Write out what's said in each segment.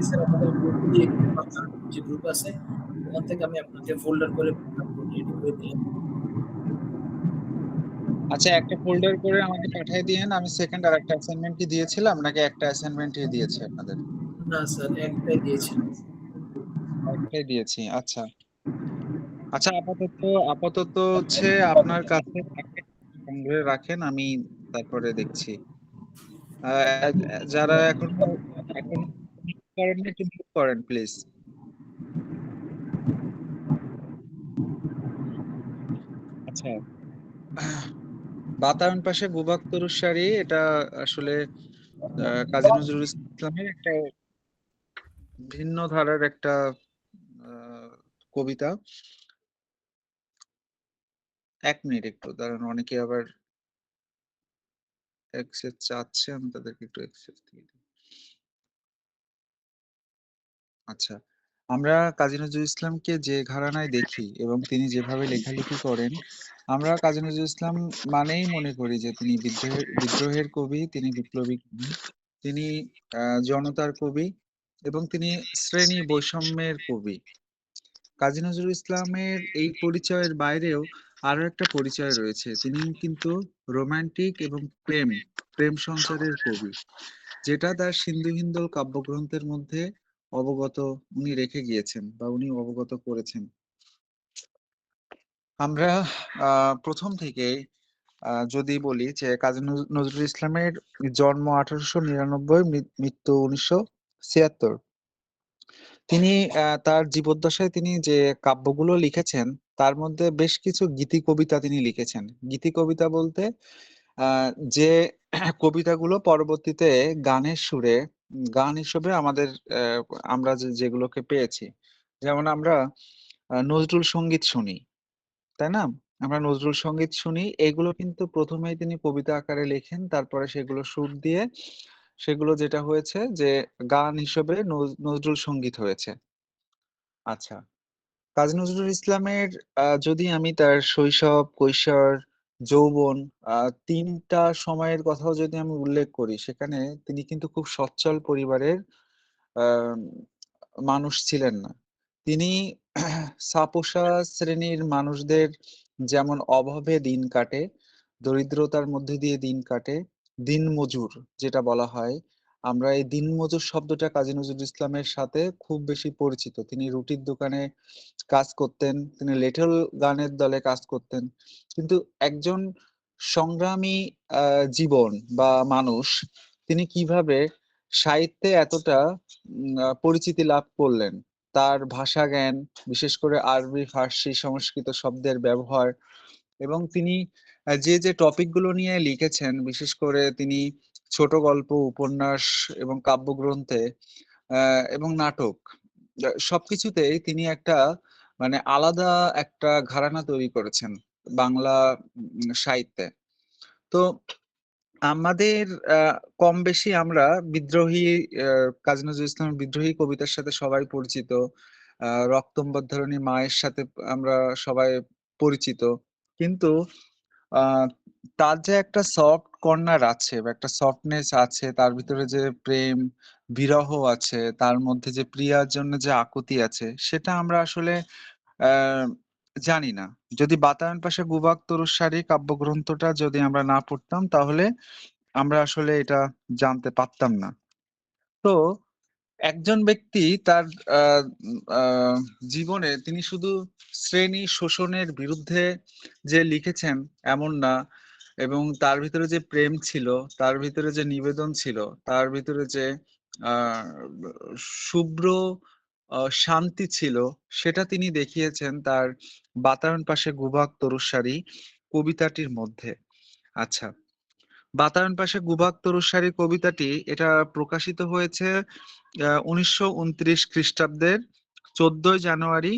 Sir আমাদের গ্রুপে দিয়ে দিবেন, বা যে গ্রুপ আছে ওখান থেকে আমি আপনাকে ফোল্ডার করে রেডি করে দিলাম। আচ্ছা, একটা ফোল্ডার করে আমাকে পাঠিয়ে দিয়েন। আমি সেকেন্ড আর একটা অ্যাসাইনমেন্ট কি দিয়েছিলাম, নাকি একটা অ্যাসাইনমেন্টই দিয়েছি আপনাদের? না স্যার, একটাই দিয়েছিলাম। একটাই দিয়েছি, আচ্ছা। আচ্ছা, আপাতত আপাতত হচ্ছে আপনার কাছে সংগ্রহে রাখেন, আমি তারপরে দেখছি। যারা এখনো এখন করেন একটু mute করেন প্লিজ। আচ্ছা, বাতায়ন পাশে গুবাক তরুসারি, এটা আসলে কাজী নজরুল ইসলামের একটা ভিন্ন ধারার একটা কবিতা। 1 মিনিট একটু দাঁড়ান, অনেকে আবার অ্যাক্সেস চাচ্ছে, আমি তাদেরকে একটু অ্যাক্সেস দিয়ে দিই। আচ্ছা, আমরা কাজী নজরুল ইসলামকে যে ঘরানায় দেখি এবং তিনি যেভাবে লেখালেখি করেন, আমরা কাজী নজরুল ইসলাম মানেই মনে করি যে তিনি বিদ্রোহের কবি, তিনি বিপ্লবী কবি, তিনি জনতার কবি, এবং তিনি শ্রেণী বৈষম্যের কবি। কাজী নজরুল ইসলামের এই পরিচয়ের বাইরেও আরো একটা পরিচয় রয়েছে, তিনি কিন্তু রোমান্টিক এবং প্রেম সঞ্চারের কবি, যেটা তার সিন্ধু হিন্দোল কাব্যগ্রন্থের মধ্যে অবগত উনি রেখে গিয়েছেন বা উনি অবগত করেছেন। আমরা প্রথম থেকে যদি বলি যে কাজী নজরুল ইসলামের জন্ম 1899, মৃত্যু 1976। তিনি তার জীবদ্দশায় তিনি যে কাব্যগুলো লিখেছেন তার মধ্যে বেশ কিছু গীতি কবিতা তিনি লিখেছেন। গীতি কবিতা বলতে যে কবিতাগুলো পরবর্তীতে গানের সুরে গান হিসেবে আহ, আমরা যেগুলোকে পেয়েছি, যেমন আমরা নজরুল সঙ্গীত শুনি, তাই না? আমরা নজরুল সঙ্গীত শুনি, এগুলো কিন্তু প্রথমেই তিনি কবিতা আকারে লেখেন, তারপরে সেগুলো সুর দিয়ে সেগুলো যেটা হয়েছে যে গান হিসেবে নজরুল সঙ্গীত হয়েছে। আচ্ছা, কাজী নজরুল ইসলামের যদি আমি তার শৈশব, কৈশোর, যৌবন, তিনটা সময়ের কথাও যদি আমি উল্লেখ করি, সেখানে তিনি কিন্তু খুব সচ্ছল পরিবারের আহ, মানুষ ছিলেন না। তিনি সাপোসা শ্রেণীর মানুষদের যেমন অভাবে দিন কাটে, দরিদ্রতার মধ্যে দিয়ে দিন কাটে, দিনমজুর যেটা বলা হয়, আমরা এই দিনমজুর শব্দটা কাজী নজরুল ইসলামের সাথে খুব বেশি পরিচিত। তিনি রুটির দোকানে কাজ করতেন, তিনি লিটল গানের দলে কাজ করতেন, কিন্তু একজন সংগ্রামী জীবন বা মানুষ, তিনি কিভাবে সাহিত্যে এতটা পরিচিতি লাভ করলেন, তার ভাষা জ্ঞান, বিশেষ করে আরবি, ফার্সি, সংস্কৃত শব্দের ব্যবহার, এবং তিনি যে যে টপিকগুলো নিয়ে লিখেছেন, বিশেষ করে তিনি ছোট গল্প, উপন্যাস এবং কাব্যগ্রন্থে এবং নাটক, সবকিছুতেই তিনি একটা মানে আলাদা একটা ঘরানা তৈরি করেছেন বাংলা সাহিত্যে। তো আমাদের কম বেশি আমরা বিদ্রোহী কাজী নজরুল ইসলামের বিদ্রোহী কবিতার সাথে সবাই পরিচিত। রক্তম্বরধরণী মায়ের সাথে আমরা সবাই পরিচিত, কিন্তু আহ তার যে একটা সফট কর্নার আছে বা একটা সফটনেস আছে, তার ভিতরে যে প্রেম, বিরহ আছে, তার মধ্যে যে প্রিয়ার জন্য যে আকুতি আছে, সেটা আমরা আসলে আহ জানি না। যদি বাতায়ন পাশে গুবাক তরুসারি কাব্যগ্রন্থটা যদি আমরা না পড়তাম, তাহলে আমরা আসলে এটা জানতে পারতাম না। তো একজন ব্যক্তি তার আহ, আহ, জীবনে তিনি শুধু শ্রেণী শোষণের বিরুদ্ধে যে লিখেছেন এমন না, এবং তার ভিতরে যে প্রেম ছিল, তার ভিতরে যে নিবেদন ছিল, তার ভিতরে যে আহ শুভ্র শান্তি ছিল, সেটা তিনি দেখিয়েছেন তার বাতায়ন পাশে গুবাক তরুসারি কবিতাটির মধ্যে। আচ্ছা, বাতায়ন পাশে গুবাক তরুসারি কবিতাটি এটা প্রকাশিত হয়েছে 1929 খ্রিস্টাব্দের 14ই জানুয়ারি।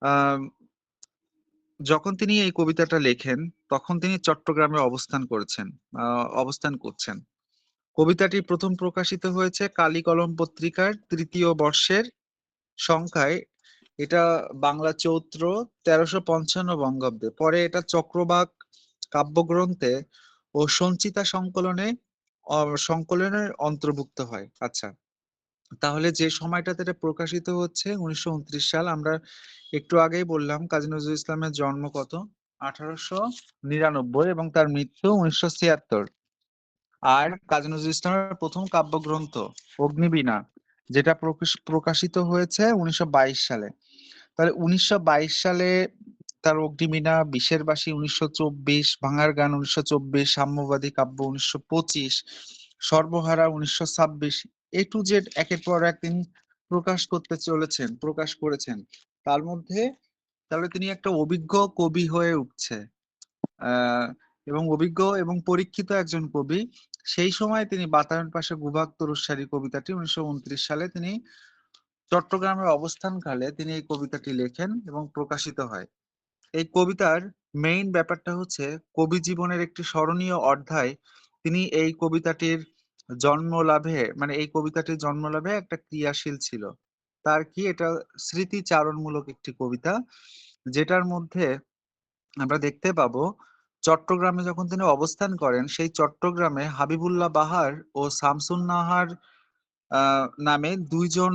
আহ, যখন তিনি এই কবিতাটা লেখেন, তখন তিনি চট্টগ্রামে অবস্থান করছেন। কবিতাটি প্রথম প্রকাশিত হয়েছে কালি কলম পত্রিকার 3য় বর্ষের সংখ্যায়। এটা বাংলা চৈত্র 1355 বঙ্গাব্দে। পরে এটা চক্রবাক কাব্যগ্রন্থে ও সঞ্চিতা সংকলনের অন্তর্ভুক্ত হয়। আচ্ছা, তাহলে যে সময়টাতে এটা প্রকাশিত হচ্ছে 1929 সাল, আমরা একটু আগেই বললাম কাজী নজরুল ইসলামের জন্ম কত, 1899, এবং তার মৃত্যু 1976। আর কাজী নজরুল ইসলামের প্রথম কাব্যগ্রন্থ অগ্নিবীণা, যেটা প্রকাশিত হয়েছে 1922 সালে। তাহলে 1922 সালে তার অগ্নিবীণা, বিশের বাসী 1924, ভাঙার গান 1924, সাম্যবাদী কাব্য 1925, সর্বহারা 1926, এ টু জেড একের পর এক তিনি প্রকাশ করেছেন। তার মধ্যে তাহলে তিনি একটা অভিজ্ঞ কবি হয়ে উঠছে, আহ এবং অভিজ্ঞ এবং পরীক্ষিত একজন কবি। সেই সময় তিনি বাতায়ন পাশে গুবাক তরুসারি কবিতাটি 1929 সালে তিনি চট্টগ্রামের অবস্থানকালে তিনি এই কবিতাটি লেখেন এবং প্রকাশিত হয়। এই কবিতার মেইন ব্যাপারটা হচ্ছে কবি জীবনের একটি স্মরণীয় অধ্যায়। তিনি এই কবিতাটির এই কবিতাটির জন্ম লাভে একটা ক্রিয়াশীল ছিল। তার কি, এটা স্মৃতিচারণমূলক একটি কবিতা, যেটার মধ্যে আমরা দেখতে পাবো চট্টগ্রামে যখন তিনি অবস্থান করেন, সেই চট্টগ্রামে হাবিবুল্লাহ বাহার ও শামসুন নাহার নামে দুইজন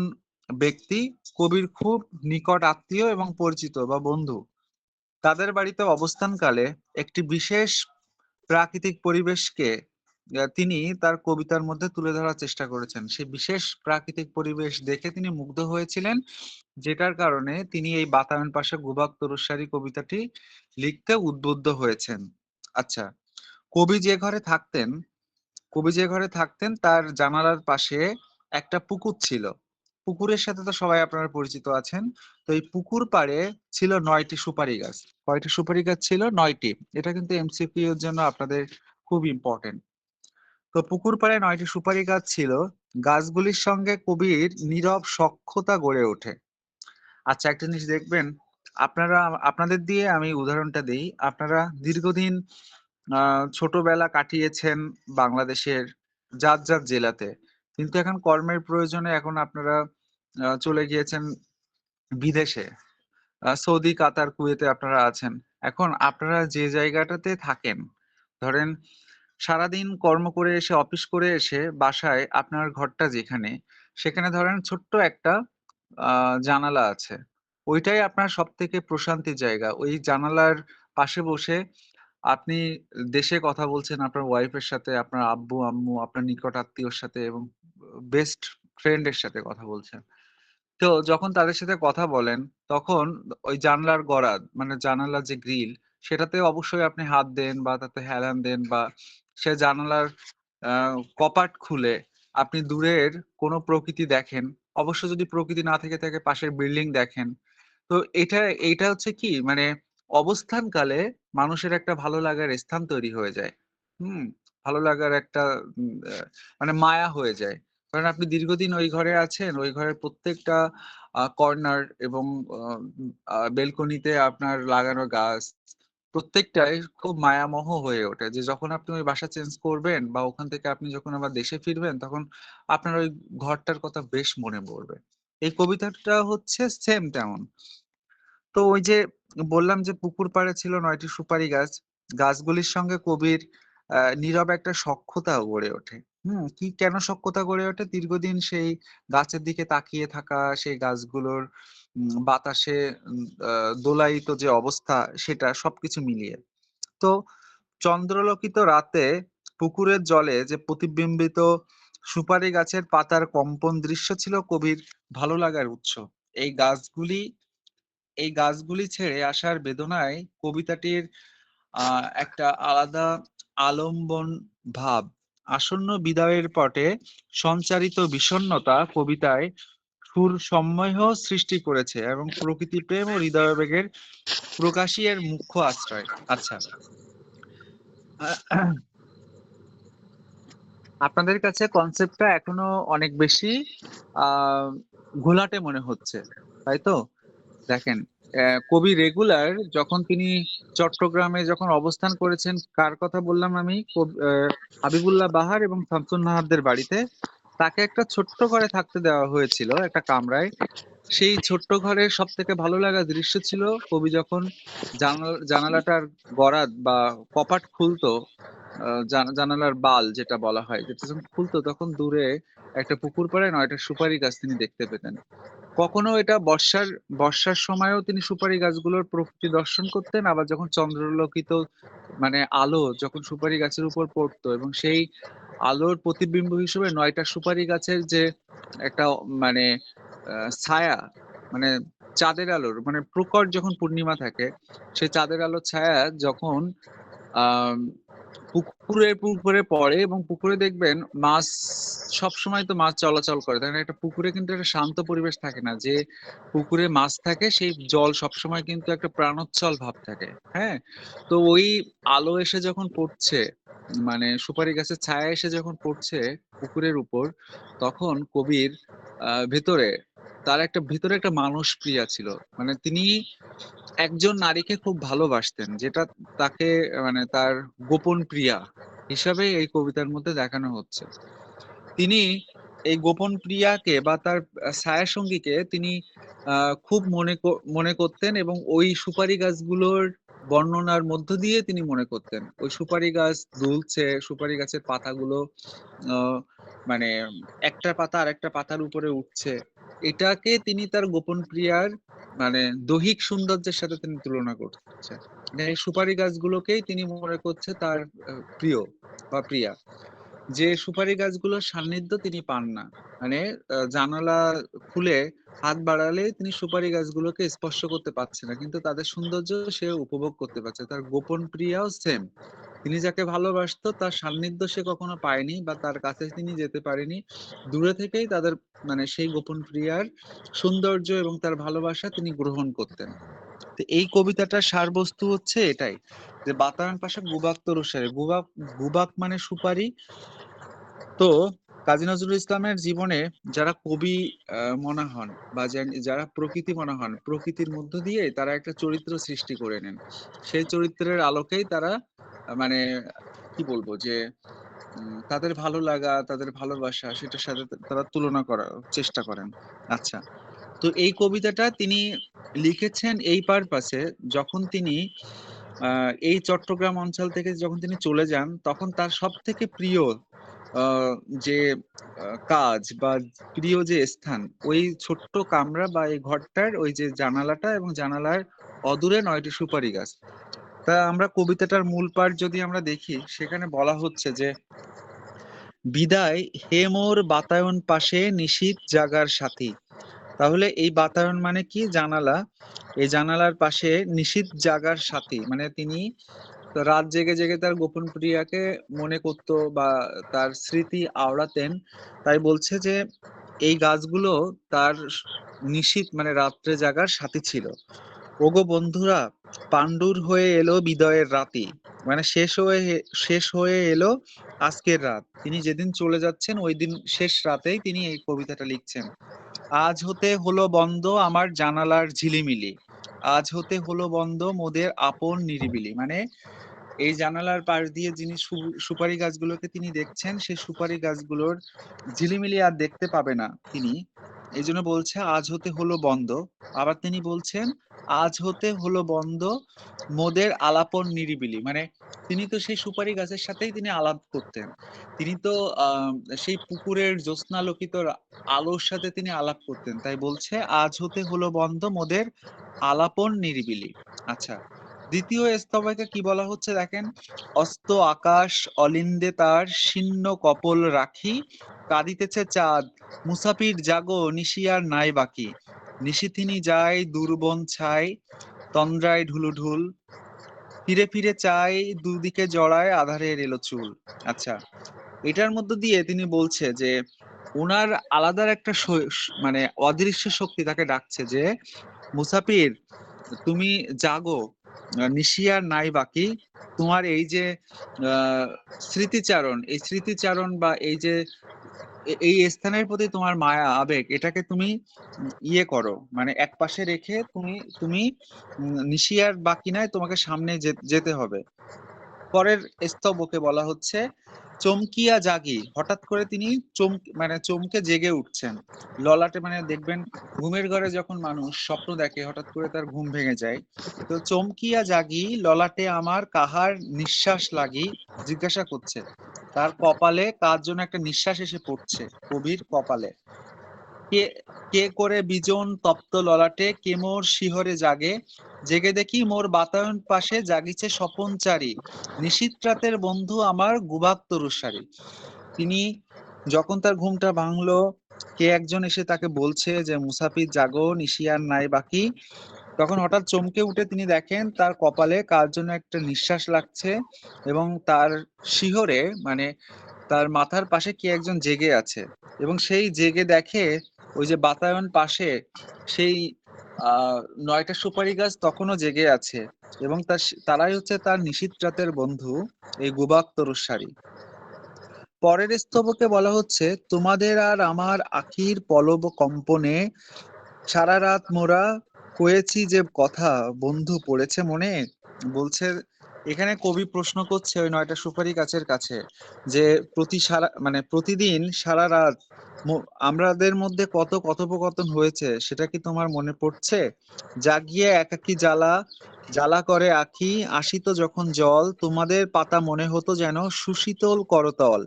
ব্যক্তি কবির খুব নিকট আত্মীয় এবং পরিচিত বা বন্ধু। তাদের বাড়িতে অবস্থানকালে একটি বিশেষ প্রাকৃতিক পরিবেশকে তিনি তার কবিতার মধ্যে তুলে ধরার চেষ্টা করেছেন। সেই বিশেষ প্রাকৃতিক পরিবেশ দেখে তিনি মুগ্ধ হয়েছিলেন, যেটার কারণে তিনি এই বাতায়ন পাশে গুবাক তরুসারি কবিতাটি লিখতে উদ্বুদ্ধ হয়েছেন। আচ্ছা, কবি যে ঘরে থাকতেন কবি যে ঘরে থাকতেন তার জানালার পাশে একটা পুকুর ছিল। পুকুরের সাথে তো সবাই আপনারা পরিচিত আছেন। তো এই পুকুর পাড়ে ছিল 9টি সুপারি গাছ। কয়টি সুপারি গাছ ছিল? 9টি। এটা কিন্তু এমসিকিউ এর জন্য আপনাদের খুব ইম্পর্টেন্ট। তো পুকুর পাড়ে 9টি সুপারি গাছ ছিল। গাছগুলির সঙ্গে কবির নীরব সখ্যতা গড়ে ওঠে। আচ্ছা, একটা জিনিস দেখবেন, আপনারা, আপনাদের দিয়ে আমি উদাহরণটা দিই। আপনারা দীর্ঘদিন ছোটবেলা কাটিয়েছেন বাংলাদেশের যার যার জেলাতে, কিন্তু এখন কর্মের প্রয়োজনে এখন আপনারা চলে গিয়েছেন বিদেশে, সৌদি, কাতার, কুয়েতে আপনারা আছেন। এখন আপনারা যে জায়গাটাতে থাকেন, ধরেন সারাদিন কর্ম করে এসে, অফিস করে এসে বাসায় আপনার ঘরটা যেখানে, সেখানে ধরেন ছোট্ট একটা জানালা আছে। ওইটাই আপনার সব থেকে প্রশান্তির জায়গা। ওই জানালার পাশে বসে আপনি দেশে কথা বলছেন আপনার ওয়াইফের সাথে, আপনার আব্বু আম্মু, আপনার নিকট আত্মীয়র সাথে এবং বেস্ট ফ্রেন্ডের সাথে কথা বলছেন। তো যখন তাদের সাথে কথা বলেন, তখন ওই জানলার গরাদ, মানে জানালার যে গ্রিল, সেটাতে অবশ্যই আপনি হাত দেন বা তাতে হেলান দেন, বা সে জানালার কপাট খুলে আপনি দূরের কোনো প্রকৃতি দেখেন। অবশ্য যদি প্রকৃতি না থেকে থাকে, পাশের বিল্ডিং দেখেন। তো এইটা হচ্ছে কি, মানে অবস্থানকালে মানুষের একটা ভালো লাগার স্থান তৈরি হয়ে যায়। হুম, ভালো লাগার একটা মানে মায়া হয়ে যায়। কারণ আপনি দীর্ঘদিন ওই ঘরে আছেন, ওই ঘরের প্রত্যেকটা কর্নার এবং বেলকনিতে আপনার লাগানো গাছ, প্রত্যেকটাই খুব মায়ামোহ হয়ে ওঠে। যে যখন আপনি ওই বাসা চেঞ্জ করবেন বা ওখান থেকে আপনি যখন আবার দেশে ফিরবেন, তখন আপনার ওই ঘরটার কথা বেশ মনে পড়বে। এই কবিতাটা হচ্ছে সেম তেমন। তো ওই যে বললাম যে পুকুর পাড়ে ছিল 9টি সুপারি গাছ। গাছগুলির সঙ্গে কবির নীরব একটা সখ্যতা গড়ে ওঠে। কি, কেন সখ্যতা গড়ে ওঠে? দীর্ঘদিন সেই গাছের দিকে তাকিয়ে থাকা, সেই গাছগুলোর বাতাসে দোলায়িত যে অবস্থা, সেটা সবকিছু মিলিয়ে। তো চন্দ্রলোকিত রাতে পুকুরের জলে যে প্রতিবিম্বিত সুপারি গাছের পাতার কম্পন দৃশ্য ছিল কবির ভালো লাগার উৎস। এই গাছগুলি এই গাছগুলি ছেড়ে আসার বেদনায় কবিতাটির একটা আলাদা আলম্বন ভাব, আসন্ন বিদায়ের পটে সঞ্চারিত বিষণ্ণতা কবিতায় সুর সম্মোহ সৃষ্টি করেছে এবং প্রকৃতি প্রেম ও হৃদয়াবেগের প্রকাশই এর মুখ্য আশ্রয়। আচ্ছা, আপনাদের কাছে কনসেপ্টটা এখনো অনেক বেশি আহ ঘোলাটে মনে হচ্ছে, তাই তো? দেখেন, কবি রেগুলার যখন তিনি চট্টগ্রামে যখন অবস্থান করেছেন, কার কথা বললাম আমি? হাবিবুল্লাহ বাহার এবং শামসুন নাহারদের বাড়িতে। তাকে একটা ছোট্ট ঘরে থাকতে দেওয়া হয়েছিল, একটা কামরায়। সেই ছোট্ট ঘরের সব থেকে ভালো লাগা দৃশ্য ছিল কবি যখন জানালাটার গরাদ বা কপাট খুলতো, জানালার বাল যেটা বলা হয়, যেটা যখন খুলতো, তখন দূরে একটা পুকুর পাড়ে 9টা সুপারি গাছ তিনি দেখতে পেতেন। কখনো এটা বর্ষার সময়ও তিনি সুপারি গাছগুলোর প্রকৃতি দর্শন করতেন, আবার যখন চন্দ্রলোকিত মানে আলো যখন সুপারি গাছের উপর পড়তো এবং সেই আলোর প্রতিবিম্ব হিসেবে 9টা সুপারি গাছের যে একটা মানে ছায়া, মানে চাঁদের আলোর মানে প্রখর যখন পূর্ণিমা থাকে, সেই চাঁদের আলোর ছায়া যখন আহ পুকুরের পুকুরে পড়ে এবং পুকুরে দেখবেন মাছ, সব সময় তো মাছ চলাচল করে, তাই না? একটা পুকুরে কিন্তু একটা শান্ত পরিবেশ থাকে না, যে পুকুরে মাছ থাকে সেই জল সবসময় কিন্তু একটা প্রাণোচ্ছল ভাব থাকে। হ্যাঁ, তো ওই আলো এসে যখন পড়ছে, মানে সুপারি গাছের ছায়া এসে যখন পড়ছে পুকুরের উপর, তখন কবির ভেতরে তার একটা ভিতরে একটা মানুষ প্রিয়া ছিল। মানে তিনি একজন নারীকে খুব ভালোবাসতেন, যেটা তাকে মানে তার গোপন প্রিয়া হিসাবে এই কবিতার মধ্যে দেখানো হচ্ছে। তিনি এই গোপন প্রিয়াকে বা তার ছায়া সঙ্গীকে তিনি খুব মনে করতেন এবং ওই সুপারি গাছগুলোর বর্ণনার মধ্য দিয়ে তিনি মনে করতেন ওই সুপারি গাছ দুলছে, সুপারি গাছের পাতাগুলো মানে একটা পাতা আরেকটা পাতার উপরে উঠছে, এটাকে তিনি তার গোপন প্রিয়ার মানে দৈহিক সৌন্দর্যের সাথে তিনি তুলনা করছে। মানে এই সুপারি গাছগুলোকেই তিনি মনে করছে তার প্রিয় বা প্রিয়া। যে সুপারি গাছগুলোর সান্নিধ্য তিনি পান না, মানে জানালা খুলে হাত বাড়ালে তিনি সুপারি গাছগুলোকে স্পর্শ করতে পারছে না, কিন্তু তাদের সৌন্দর্য সে উপভোগ করতে পারছে। তার গোপন প্রিয়াও সেম, তিনি যাকে ভালোবাসতো তার সান্নিধ্য সে কখনো পায়নি বা তার কাছে তিনি যেতে পারেনি, দূরে থেকেই তাদের মানে সেই গোপন প্রিয়ার সৌন্দর্য এবং তার ভালোবাসা তিনি গ্রহণ করতেন। তো এই কবিতাটার সারবস্তু হচ্ছে এটাই, যে বাতায়ন পাশা গুবাক তরুসারে, গুবাক গুবাক মানে সুপারি। তো কাজী নজরুল ইসলামের জীবনে যারা কবি মনে হন বা যারা প্রকৃতি মনে হন, প্রকৃতির মধ্য দিয়ে তারা একটা চরিত্র সৃষ্টি করে নেন, সেই চরিত্রের আলোকেই তারা মানে কি বলবো যে তাদের ভালো লাগা, তাদের ভালোবাসা সেটার সাথে তারা তুলনা করার চেষ্টা করেন। আচ্ছা, তো এই কবিতাটা তিনি লিখেছেন এই পারপাসে, যখন তিনি এই চট্টগ্রাম অঞ্চল থেকে যখন তিনি চলে যান, তখন তার সব থেকে প্রিয় যে কাজ বা প্রিয় যে স্থান, ওই ছোট্ট কামরা বা এই ঘরটার ওই যে জানালাটা এবং জানালার অদূরে 9টি সুপারি গাছ। তা আমরা কবিতাটার মূল পাঠ যদি আমরা দেখি, সেখানে বলা হচ্ছে যে বিদায় হে মোর বাতায়ন পাশে নিশীথ জাগার সাথী। তাহলে এই বাতায়ন মানে কি? জানালা। এই জানালার পাশে নিশীথ জাগার সাথী মানে তিনি রাত জেগে জেগে তার গোপন প্রিয়াকে মনে করতো বা তার স্মৃতি আওড়াতেন। তাই বলছে যে এই গাছগুলো তার নিশীথ মানে রাত্রে জাগার সাথী ছিল। ওগো বন্ধুরা, পাণ্ডুর হয়ে এলো বিদয়ের রাতি, মানে শেষ হয়ে এলো আজকের রাত। তিনি যেদিন চলে যাচ্ছেন ওই দিন শেষ রাতেই তিনি এই কবিতাটা লিখছেন। আজ হতে হলো বন্ধ আমার জানালার ঝিলিমিলি, আজ হতে হলো বন্ধ মোদের আপন নিরিবিলি। মানে এই জানালার পাশ দিয়ে যিনি সুপারি গাছগুলোকে তিনি দেখছেন, সেই সুপারি গাছগুলোর ঝিলিমিলি আর দেখতে পাবে না তিনি, এই জন্য বলছে আজ হতে হলো বন্ধ। আবার তিনি বলছেন আজ হতে হলো বন্ধ মোদের আলাপন নিরিবিলি, মানে তিনি তো সেই সুপারি গাছের সাথেই তিনি আলাপ করতেন, তিনি তো সেই পুকুরের জ্যোৎস্নালোকিত আলোর সাথে তিনি আলাপ করতেন, তাই বলছে আজ হতে হলো বন্ধ মোদের আলাপন নিরিবিলি। আচ্ছা, দ্বিতীয় স্তবকে কি বলা হচ্ছে দেখেন, অস্ত আকাশ অলিন্দে তার শীর্ণ কপল রাখি, কাঁদিতেছে চাঁদ মুসাফির জাগো নিশিয়ার নাই বাকি, নিশিথিনী যায় দুর্বন ছাই তন্দ্রায় ঢুলুঢুল, ফিরে ফিরে চাই দুদিকে জড়ায় আধারের এলো চুল। আচ্ছা, এটার মধ্য দিয়ে তিনি বলছে যে ওনার আলাদা একটা মানে অদৃশ্য শক্তি তাকে ডাকছে যে মুসাফির তুমি জাগো, নিশিয়ার নাই বাকি, তোমার এই যে স্মৃতিচারণ, এই স্মৃতিচারণ বা এই যে এই স্থানের প্রতি তোমার মায়া আবেগ, এটাকে তুমি ইয়ে করো, মানে এক পাশে রেখে তুমি তুমি নিশিয়ার বাকি নাই, তোমাকে সামনে যেতে হবে। পরের স্তবকে বলা হচ্ছে চমকিয়া জাগি, হঠাৎ করে তিনি চমকে জেগে উঠছেন। ললাটে মানে দেখবেন ঘুমের ঘরে যখন মানুষ স্বপ্ন দেখে হঠাৎ করে তার ঘুম ভেঙে যায়, তো চমকিয়া জাগি ললাটে আমার কাহার নিঃশ্বাস লাগি, জিজ্ঞাসা করছে তার কপালে কার জন্য একটা নিঃশ্বাস এসে পড়ছে, কবির কপালে। কে কে করে বিজন তপ্ত ললাটে কে মোর শিহরে জাগে, জেগে দেখি মোর বাতায়ন পাশে জাগিছে স্বপনচারী, নিশীথ রাতের বন্ধু আমার গুবাক তরুসারি। তিনি যখন তার ঘুমটা ভাঙলো, কে একজন এসে তাকে বলছে যে মুসাফির জাগো, নিশিয়ার নাই বাকি, তখন হঠাৎ চমকে উঠে তিনি দেখেন তার কপালে কার জন্য একটা নিঃশ্বাস লাগছে, এবং তার শিহরে মানে তার মাথার পাশে কে একজন জেগে আছে, এবং সেই জেগে দেখে ওই যে বাতায়ন পাশে সেই আহ 9টা সুপারি গাছ তখনও জেগে আছে, এবং তারাই হচ্ছে তার নিশীথ রাতের বন্ধু, এই গুবাক তরুসারি। পরের স্তবকে বলা হচ্ছে তোমাদের আর আমার আখির পলব কম্পনে সারা রাত মোরা কয়েছি যে কথা, বন্ধু পড়েছে মনে। বলছে এখানে কবি প্রশ্ন করছে ওই 9টা সুপারি গাছের কাছে যে প্রতিদিন সারা রাত আমাদের মধ্যে কত কথোপকথন হয়েছে সেটা কি তোমার মনে পড়ছে? জাগিয়ে একাকী জ্বালা জ্বালা করে আঁখি, আসিত যখন জল তোমাদের পাতা মনে হতো যেন সুশীতল করতল।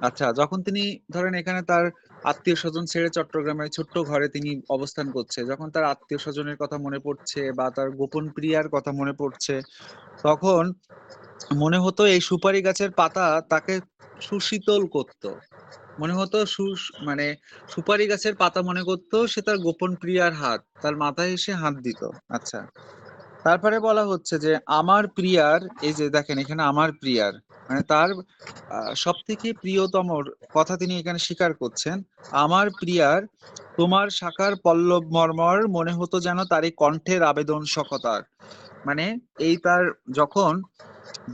আচ্ছা, যখন তিনি ধরেন এখানে তার আত্মীয় স্বজন ছেড়ে চট্টগ্রামের ছোট্ট ঘরে তিনি অবস্থান করছে, যখন তার আত্মীয় স্বজনের কথা মনে পড়ছে বা তার গোপন প্রিয়ার কথা মনে পড়ছে, তখন মনে হতো এই সুপারি গাছের পাতা তাকে সুশীতল করতো। মনে হতো মানে সুপারি গাছের পাতা মনে করতো সে তার গোপন প্রিয়ার হাত তার মাথায় এসে হাত দিত। আচ্ছা, তারপরে বলা হচ্ছে যে আমার প্রিয়ার, এই যে দেখেন এখানে আমার প্রিয়ার মানে তার সব থেকে প্রিয়তমর কথা তিনি এখানে স্বীকার করছেন। আমার প্রিয়ার তোমার শাখার পল্লব মর্মর মনে হতো যেন তারই কণ্ঠের আবেদন সকতার। মানে এই তার যখন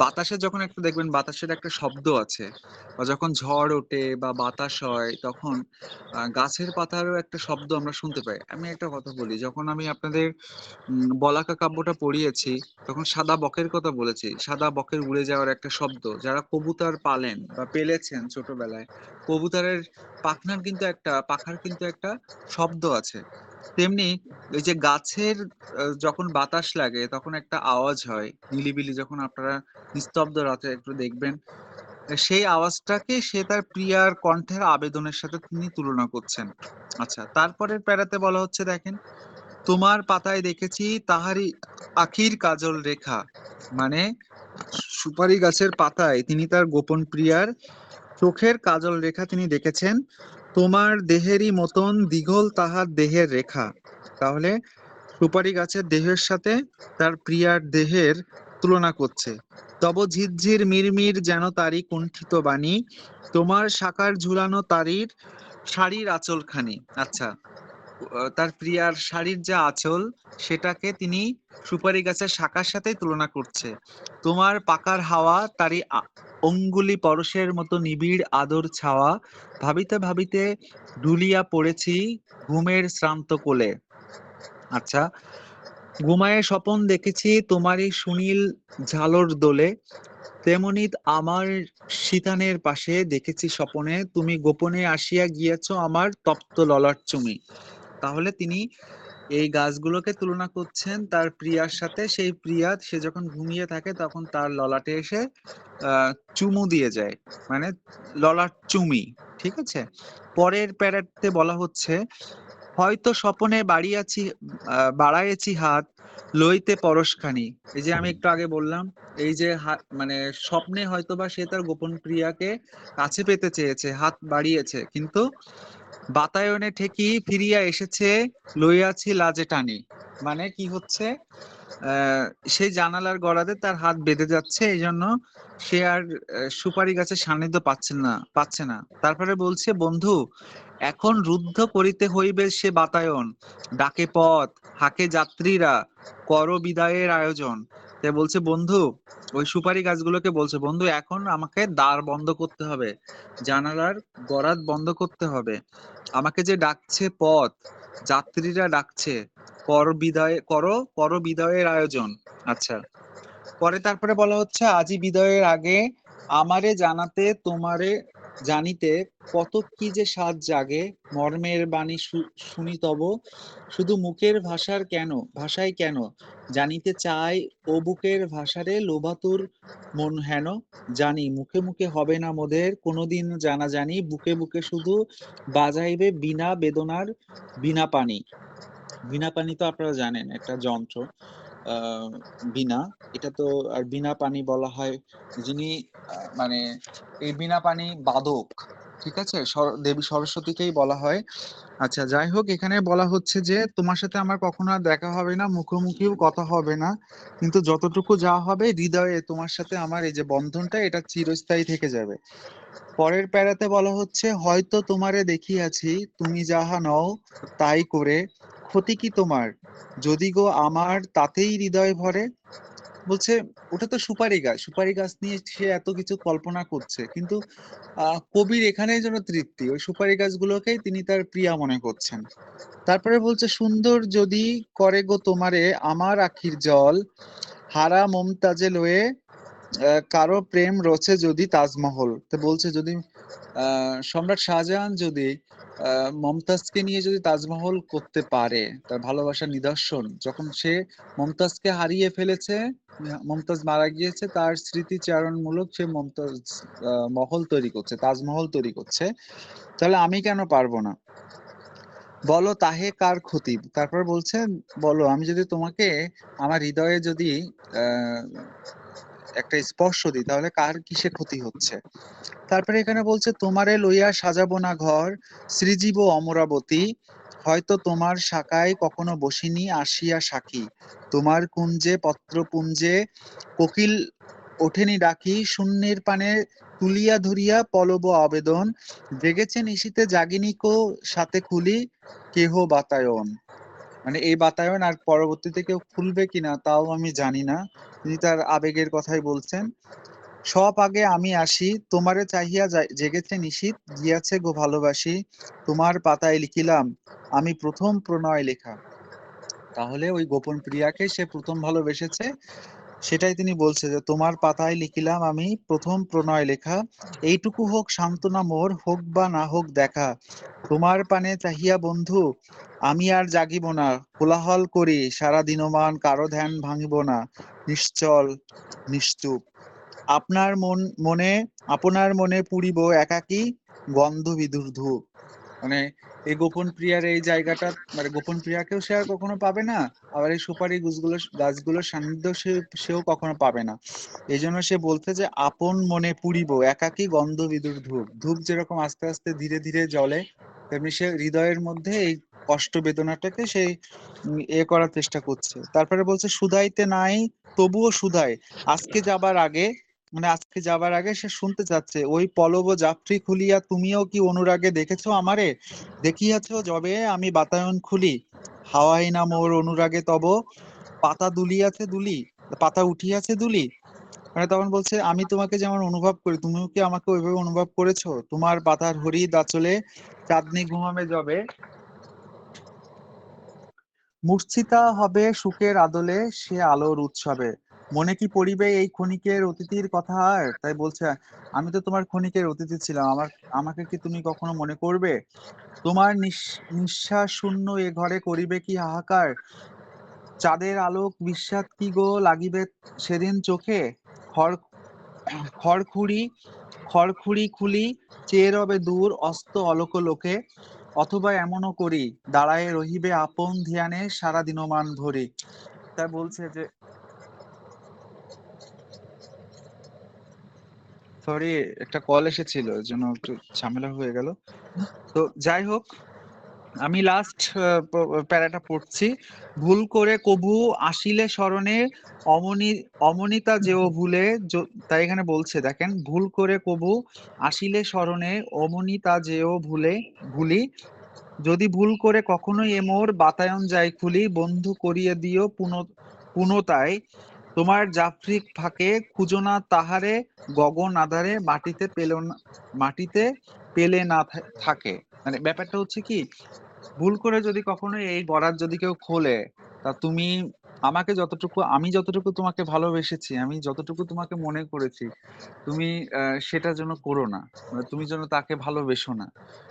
বাতাসে যখন একটা দেখবেন বাতাসের একটা শব্দ আছে, বা যখন ঝড় ওঠে বা বাতাস হয় তখন গাছের পাতারও একটা শব্দ আমরা শুনতে পাই। আমি একটা কথা বলি, যখন আমি আপনাদের বলাকা কাব্যটা পড়িয়েছি তখন সাদা বকের কথা বলেছি, সাদা বকের উড়ে যাওয়ার একটা শব্দ। যারা কবুতর পালেন বা পেলেছেন ছোটবেলায়, কবুতরের পাখার কিন্তু একটা শব্দ আছে। তেমনি ওই যে গাছের যখন বাতাস লাগে তখন একটা আওয়াজ হয় নিলিবিলি, যখন আপনারা নিস্তব্ধ রাতে একটু দেখবেন, সেই আওয়াজটাকে সে তার প্রিয়ার কণ্ঠের আবেদনের সাথে তিনি তুলনা করছেন। আচ্ছা, তারপরের প্যারাতে বলা হচ্ছে দেখেন তোমার পাতায় দেখেছি তাহারই আখির কাজল রেখা। মানে সুপারি গাছের পাতায় তিনি তার গোপন প্রিয়ার চোখের কাজল রেখা তিনি দেখেছেন। তোমার দেহেরই মতন দীঘল তাহার দেহের রেখা। তাহলে সুপারি গাছের দেহের সাথে তার প্রিয়ার দেহের তুলনা করছে। তব ঝিরঝির মিরমির যেন তারই কুণ্ঠিত বাণী, তোমার শাখার ঝুলানো তারির শাড়ির আঁচলখানি। আচ্ছা, তার প্রিয়ার শাড়ির যে আঁচল সেটাকে তিনি সুপারি গাছের শাখার সাথেই তুলনা করছে। তোমার পাকার হাওয়া তারই অঙ্গুলি পরশের মতো নিবিড় আদর ছাওয়া, ভাবিতে ভাবিতে ঢুলিয়া পড়েছি ঘুমের শ্রান্ত কোলে। আচ্ছা, ঘুমায়ে স্বপন দেখেছি তোমারই সুনীল ঝালর দোলে, তেমনি আমার সিতানের পাশে দেখেছি স্বপনে তুমি গোপনে আসিয়া গিয়েছ আমার তপ্ত ললাট চুমি। তাহলে তিনি এই গাছগুলোকে তুলনা করছেন তার প্রিয়ার সাথে। সেই প্রিয়া সে যখন ঘুমিয়ে থাকে তখন তার ললাটে এসে চুমু দিয়ে যায়, মানে ললাট চুমি। ঠিক আছে, পরের প্যারাতে বলা হচ্ছে হয়তো স্বপনে বাড়াইয়াছি হাত লইতে পরশখানি। এই যে আমি একটু আগে বললাম, এই যে মানে স্বপ্নে হয়তোবা সে তার গোপন প্রিয়াকে কাছে পেতে চেয়েছে, হাত বাড়িয়েছে, কিন্তু বাতায়নে ঠেকি ফিরিয়া এসেছে লইয়াছি লাজে টানি। মানে কি হচ্ছে, সেই জানালার গড়াতে তার হাত বেঁধে যাচ্ছে, এই জন্য সে আর সুপারি গাছের সান্নিধ্য পাচ্ছে না। তারপরে বলছে বন্ধু এখন রুদ্ধ করিতে হইবে সে বাতায়ন, ডাকে পথ হাকে যাত্রীরা কর বিদায়ের আয়োজন। তাই বলছে বন্ধু, ওই সুপারি গাছগুলোকে বলছে বন্ধু এখন আমাকে দ্বার বন্ধ করতে হবে, জানালার গরাদ বন্ধ করতে হবে, আমাকে যে ডাকছে পথ, যাত্রীরা ডাকছে, কর বিদায়ের আয়োজন। আচ্ছা, পরে তারপরে বলা হচ্ছে আজি বিদায়ের আগে আমারে জানাতে তোমারে জানিতে কত কি যে সাজ জাগে, মর্মের বাণী শুনি তব, শুধু মুখের ভাষায় কেন জানিতে চাই, ও বুকের ভাষারে লোভাতুর মন হেন, জানি মুখে মুখে হবে না মোদের কোনোদিন জানা জানি, বুকে বুকে শুধু বাজাইবে বিনা বেদনার বিনা পানি। বীণা পানি তো আপনারা জানেন একটা যন্ত্র। আহ বীণা, এটা তো আর বীণা পানি বলা হয় যিনি মানে এই বীণা পানি বাদক, ঠিক আছে, দেবী সরস্বতীকেই বলা হয়। আচ্ছা যাই হোক, এখানে বলা হচ্ছে যে তোমার সাথে আমার কখনো আর দেখা হবে না, মুখোমুখিও কথা হবে না, কিন্তু যতটুকু যা হবে হৃদয়ে তোমার সাথে আমার এই যে বন্ধনটা, এটা চিরস্থায়ী থেকে যাবে। পরের প্যারাতে বলা হচ্ছে, হয়তো তোমারে দেখিয়াছি, তুমি যাহা নও তাই করে, ক্ষতি কি তোমার যদি গো আমার তাতেই হৃদয় ভরে। বলছে ওটা তো সুপারি গাছ, সুপারি গাছ নিয়ে সে এত কিছু কল্পনা করছে, কিন্তু কবির এখানেই যেন তৃপ্তি, ওই সুপারি গাছগুলোকেই তিনি তার প্রিয়া মনে করছেন। তারপরে বলছে, সুন্দর যদি করে গো তোমারে আমার আখির জল, হারা মমতাজে লয়ে কারো প্রেম রচে যদি তাজমহল। তো বলছে যদি সম্রাট শাহজাহান যদি মমতাজকে নিয়ে যদি তাজমহল করতে পারে, তার ভালোবাসার নিদর্শন, যখন সে মমতাজকে হারিয়ে ফেলেছে, মমতাজ মারা গিয়েছে, তার স্মৃতিচারণমূলক সে মমতাজ মহল তৈরি করছে, তাজমহল তৈরি করছে, তাহলে আমি কেন পারবো না, বলো তাহে কার ক্ষতি। তারপর বলছে, বলো আমি যদি তোমাকে আমার হৃদয়ে যদি আহ একটা স্পর্শ দিই, তাহলে কার কিসে ক্ষতি হচ্ছে। তারপরে এখানে বলছে, তোমারে লইয়া সাজাবো না ঘর, সৃজীব অমরাবতী, হয়তো তোমার শাখায় কখনো বসিনি আসিয়া সাক্ষী, তোমার কুঞ্জে পত্রপুঞ্জে কোকিল ওঠেনি ডাকি, শূন্যের পানে তুলিয়া ধরিয়া পলব আবেদন, জেগেছে নিশীতে জাগিনী কো সাথে খুলি, কেহ বাতায়ন। মানে এই বাতায়ন আর পরবর্তীতে কেউ খুলবে কিনা তাও আমি জানি না, তিনি তার আবেগের কথাই বলছেন। সব আগে আমি আসি, তোমারে চাহিয়া জেগেছে নিশীথ, গিয়াছে গো ভালোবাসি, তোমার পাতায় লিখিলাম আমি প্রথম প্রণয় লেখা। তাহলে ওই গোপন প্রিয়াকে সে প্রথম ভালোবেসেছে, সেটাই তিনি বলছে যে তোমার পাতায় লিখিলাম আমি প্রথম প্রণয় লেখা, এইটুকু হোক সান্ত্বনা মোর, হোক বা না হোক দেখা, তোমার পানে চাহিয়া বন্ধু আমি আর জাগিব না, কোলাহল করি সারা দিনমান, কারো ধ্যান ভাঙিব না, নিশ্চল নিশ্চুপ, মনে আপনার মনে পুরিব একাকী, গন্ধ বিধুর ধূপ। মানে এই গোপন প্রিয়ার এই জায়গাটা, মানে গোপন প্রিয়াকেও সে আর কখনো পাবে না, আবার এই সুপারি গাছগুলোর সান্নিধ্য সেও কখনো পাবে না। এই জন্য সে বলতে যে আপন মনে পুরিব একাকী, গন্ধ বিদুর ধূপ। ধূপ যেরকম আস্তে আস্তে ধীরে ধীরে জ্বলে, তেমনি সে হৃদয়ের মধ্যে এই কষ্ট বেদনাটাকে সেই করার চেষ্টা করছে। তারপরে বলছে, শুধাইতে নাই তবুও শুধায়, আজকে যাবার আগে, মানে আজকে যাবার আগে সে শুনতে চাচ্ছে, ওই পলব জাফরি খুলিয়া তুমিও কি অনুরাগে দেখেছো আমারে, দেখিয়াছো যবে আমি বাতায়ন খুলি, হাওয়াই না মোর অনুরাগে তব, পাতা দুলিয়াছে দুলি, পাতা উঠিয়াছে দুলি। মানে তখন বলছে, আমি তোমাকে যেমন অনুভব করি, তুমিও কি আমাকে ওইভাবে অনুভব করেছো, তোমার পাতার হরিদ আঁচলে চাঁদনি ঘুমাবে যবে, মূর্ছিতা হবে সুখের আদলে সে আলোর উৎসবে, মনে কি পড়িবে এই ক্ষণিকের অতিথির কথা আর। তাই বলছে, আমি তো তোমার ক্ষণিকের অতিথি ছিলাম, আমাকে কি তুমি কখনো মনে করবে, তোমার নিঃশ্বাস শূন্য এ ঘরে করিবে কি হাহাকার, চাঁদের আলোক বিস্বাদ কি গো লাগিবে সেদিন চোখে, খড় খড়খুড়ি খড়খুড়ি খুলি চেয়ে রবে দূর অস্ত অলোক লোকে, অথবা এমনও করি দাঁড়ায়ে রহিবে আপন ধ্যানে সারা দিনমান ভরি। তাই বলছে যে, সরি একটা কল এসেছিল, এর জন্য একটু ঝামেলা হয়ে গেল। তো যাই হোক, আমি লাস্ট প্যারাটা পড়ছি। ভুল করে কভু আসিলে স্মরণে অমনি অমনিতা যেও ভুলে, তাই এখানে বলছে দেখেন, ভুল করে কভু আসিলে স্মরণে অমনিতা যেও ভুলি, যদি ভুল করে কখনোই এ মোর বাতায়ন যায় খুলি, বন্ধু করিয়ে দিও পুনতায়, তোমার জাফরিক ফাঁকে খুঁজো না তাহারে, গগন আধারে মাটিতে পেলে না থাকে। মানে ব্যাপারটা হচ্ছে কি, ভুল করে যদি কখনো এই বরাত যদি কেউ খোলে, তা তুমি আমাকে যতটুকু, আমি যতটুকু তোমাকে ভালোবেসেছি, আমি যতটুকু তোমাকে মনে করেছি, তুমি সেটা যেন করো না। মানে তুমি যেন তাকে ভালোবেসো না।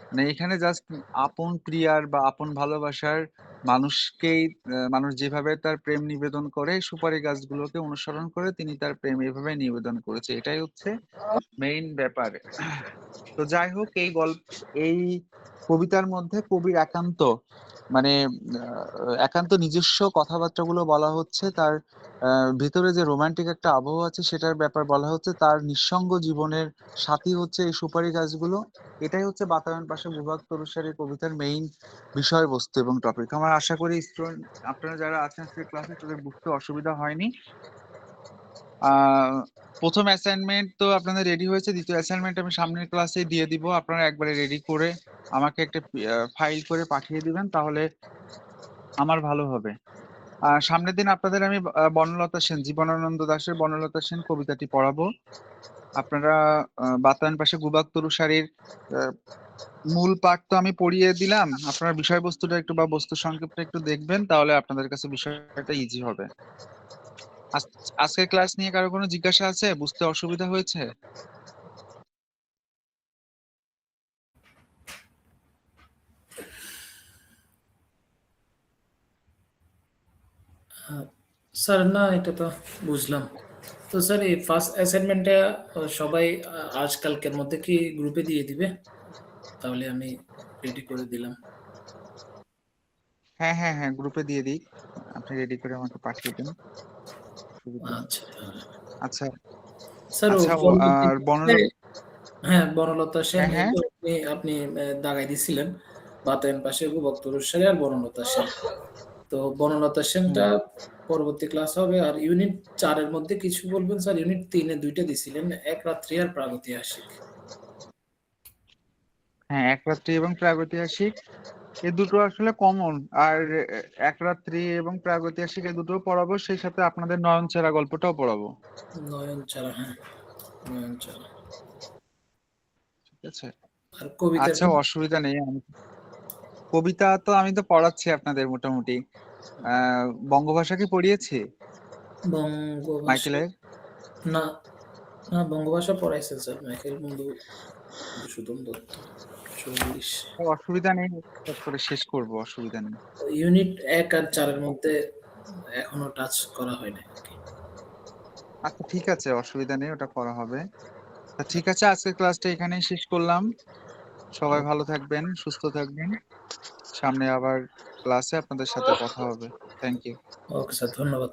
মানে এখানে জাস্ট আপন প্রিয়ার বা আপন ভালোবাসার মানুষকেই, মানুষ যেভাবে তার প্রেম নিবেদন করে, সুপারি গাছগুলোকে অনুসরণ করে তিনি তার প্রেম এভাবে নিবেদন করেছে, এটাই হচ্ছে মেইন ব্যাপার। তো যাই হোক, এই কবিতার মধ্যে কবির একান্ত, মানে একান্ত নিজস্ব কথাবার্তাগুলো বলা হচ্ছে, তার ভিতরে যে রোমান্টিক একটা আবহ আছে সেটার ব্যাপার বলা হচ্ছে, তার নিঃসঙ্গ জীবনের সাথী হচ্ছে এই সুপারি গাছগুলো। এটাই হচ্ছে বাতায়ন পাশে ভূভাগ তরুসারি কবিতার মেইন বিষয়বস্তু এবং টপিক। আমার আশা করি স্টুডেন্ট, আপনারা যারা আছেন সেই ক্লাসে, তাদের বুঝতে অসুবিধা হয়নি। আহ প্রথম অ্যাসাইনমেন্ট তো আপনাদের রেডি হয়েছে, দ্বিতীয় অ্যাসাইনমেন্ট আমি সামনের ক্লাসে দিয়ে দিব। আপনারা একবারে রেডি করে আমাকে একটা ফাইল করে পাঠিয়ে দিবেন, তাহলে আমার ভালো হবে। সামনের দিন আপনাদের আমি বনলতা সেন, জীবনানন্দ দাশের বনলতা সেন কবিতাটি পড়াবো। আপনারা বাতায়ন পাশে গুবাক তরুসারির মূল পাঠ তো আমি পড়িয়ে দিলাম, আপনারা বিষয়বস্তুটা একটু বা বস্তু সংক্ষেপটা একটু দেখবেন, তাহলে আপনাদের কাছে বিষয়টা ইজি হবে। আজকের ক্লাস নিয়ে কারো কোনো জিজ্ঞাসা আছে? বুঝতে অসুবিধা হয়েছে? স্যার না, এটা তো বুঝলাম। তো স্যার এই ফার্স্ট অ্যাসাইনমেন্টটা সবাই আজকালকের মধ্যে কি গ্রুপে দিয়ে দিবে? তাহলে আমি রেডি করে দিলাম। হ্যাঁ হ্যাঁ হ্যাঁ, গ্রুপে দিয়ে দিই, আপনি রেডি করে আমাকে পাঠিয়ে দিন, অসুবিধা নেই। আচ্ছা আচ্ছা স্যার, ও আচ্ছা, ও পরবর্তী আর ক্লাসে, হ্যাঁ, বনলতা সেন, হ্যাঁ এই হ্যাঁ তো আপনি দাগাই দিছিলেন বাতায়ন পাশে ভক্ত রূপসারি আর বনলতা সেন। তো বনলতা সেনটা হুম, পরবর্তী ক্লাস হবে। আর ইউনিট 4 এর মধ্যে কিছু বলবেন স্যার? ইউনিট 3 এ 2টা দিছিলেন, এক রাত্রি আর প্রাগৈতিহাসিক। হ্যাঁ, এক রাত্রি এবং প্রাগৈতিহাসিক এ দুটো আসলে কমন। আর এক রাত্রি এবং প্রাগৈতিহাসিক এ দুটো পড়াবো, সেই সাথে আপনাদের নয়নচারা গল্পটাও পড়াবো। নয়নচারা, হ্যাঁ, নয়নচারা। ঠিক আছে, আর কবিতার আচ্ছা কি? অসুবিধা নেই। কবিতা তো আমি তো পড়াচ্ছি আপনাদের মোটামুটি। বঙ্গভাষা কি পড়িয়েছি বঙ্গভাষা? মাইকেলের? না, না, বঙ্গভাষা পড়াইছেন স্যার মাইকেল বন্ধু, মধুসূদন দত্ত, 40। অসুবিধা নেই, এক করে শেষ করব, অসুবিধা নেই। ইউনিট 1 আর 4 এর মধ্যে এখনো টাচ করা হয় নাই আরকি। আচ্ছা ঠিক আছে, অসুবিধা নেই, ওটা করা হবে। তা ঠিক আছে, আজকের ক্লাসটা এখানেই শেষ করলাম। সবাই ভালো থাকবেন, সুস্থ থাকবেন। সামনে আবার ক্লাসে আপনাদের সাথে কথা হবে। Thank you. ওকে স্যার, ধন্যবাদ।